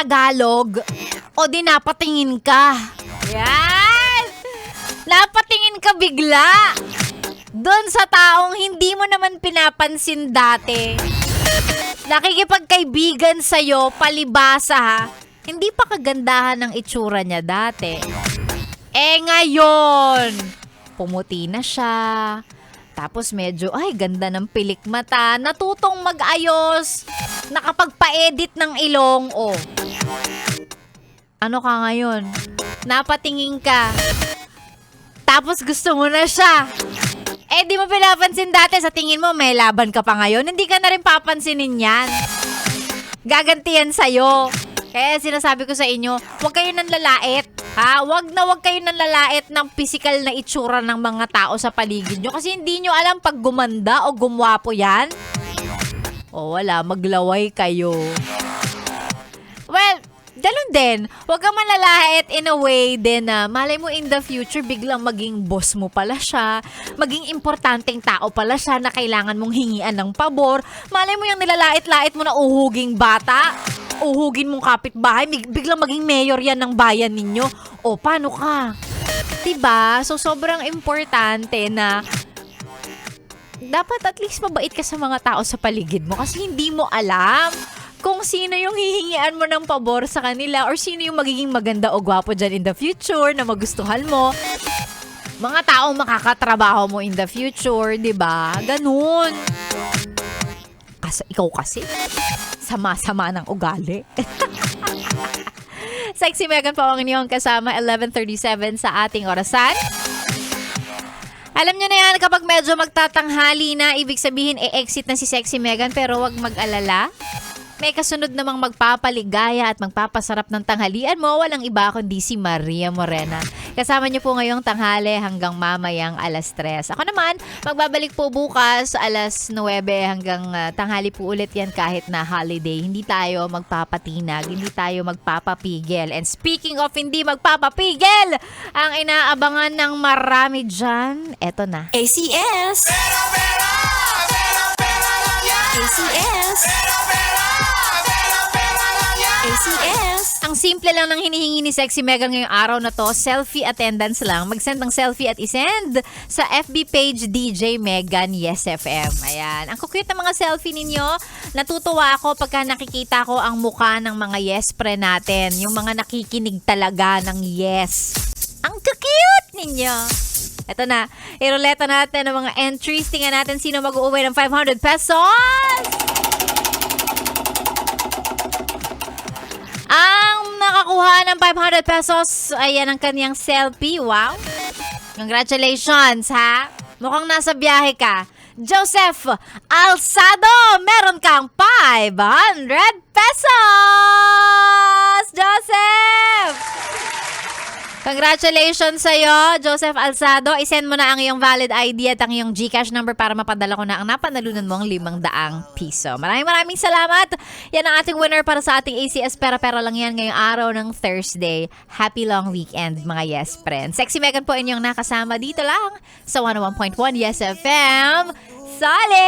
Tagalog, o di napatingin ka. Yan! Napatingin ka bigla. Doon sa taong hindi mo naman pinapansin dati. Nakikipagkaibigan sa'yo, palibasa ha. Hindi pa kagandahan ng itsura niya dati. Ngayon, pumuti na siya. Tapos medyo, ganda ng pilik mata. Natutong mag-ayos. Nakapagpa-edit ng ilong. Ano ka ngayon? Napatingin ka. Tapos gusto mo na siya. Di mo pinapansin dati. Sa tingin mo, may laban ka pa ngayon. Hindi ka na rin papansinin yan. Gaganti yan sa'yo. Kaya sinasabi ko sa inyo, huwag kayo nang lalait. Huwag kayo nang lalait ng physical na itsura ng mga tao sa paligid nyo. Kasi hindi nyo alam pag gumanda o gumwapo yan. Wala, maglaway kayo. Well, ganun din. Huwag ka malalait in a way din na malay mo in the future biglang maging boss mo pala siya. Maging importanteng tao pala siya na kailangan mong hingian ng pabor. Malay mo yung nilalait-lait mo na uhuging bata. Uhugin mong kapitbahay. Biglang maging mayor yan ng bayan ninyo. Paano ka? Diba? So, sobrang importante na dapat at least mabait ka sa mga tao sa paligid mo kasi hindi mo alam kung sino yung hihingian mo ng pabor sa kanila or sino yung magiging maganda o gwapo dyan in the future na magustuhan mo. Mga taong makakatrabaho mo in the future, diba? Ganun. Ikaw kasi, sama-sama ng ugali. Sexy Megan po ang inyong kasama, 11:37 sa ating orasan. Alam nyo na yan, kapag medyo magtatanghali na, ibig sabihin, exit na si Sexy Megan, pero wag mag-alala. May kasunod namang magpapaligaya at magpapasarap ng tanghalian mo. Walang iba kundi si Maria Morena. Kasama niyo po ngayong tanghali hanggang mamayang alas 3. Ako naman, magbabalik po bukas alas 9 hanggang tanghali po ulit yan kahit na holiday. Hindi tayo magpapatinag, hindi tayo magpapapigil. And speaking of hindi magpapapigil, ang inaabangan ng marami dyan, eto na. ACS! ACS! ACS! Ang simple lang ng hinihingi ni Sexy Megan ngayong araw na to, selfie attendance lang. Mag-send ng selfie at isend sa FB page DJ Megan Yes FM. Ayan. Ang cute ng mga selfie ninyo. Natutuwa ako pagka nakikita ko ang mukha ng mga yes pre natin. Yung mga nakikinig talaga ng yes. Ang cute ninyo. Ito na, iruleta natin ang mga entries. Tingnan natin sino mag-uuwi ng 500 pesos. Ang nakakuha ng 500 pesos, ayan ang kaniyang selfie. Wow. Congratulations, ha? Mukhang nasa biyahe ka. Joseph Alsado, meron kang 500 pesos! Joseph! Congratulations sa'yo, Joseph Alsado. I-send mo na ang iyong valid ID at ang iyong GCash number para mapadala ko na ang napanalunan mo ang 500 piso. Maraming salamat. Yan ang ating winner para sa ating ACS Pera-Pera lang yan ngayong araw ng Thursday. Happy long weekend, mga Yes Friends. Sexy Megan po inyong nakasama dito lang sa 101.1 Yes FM. Solid!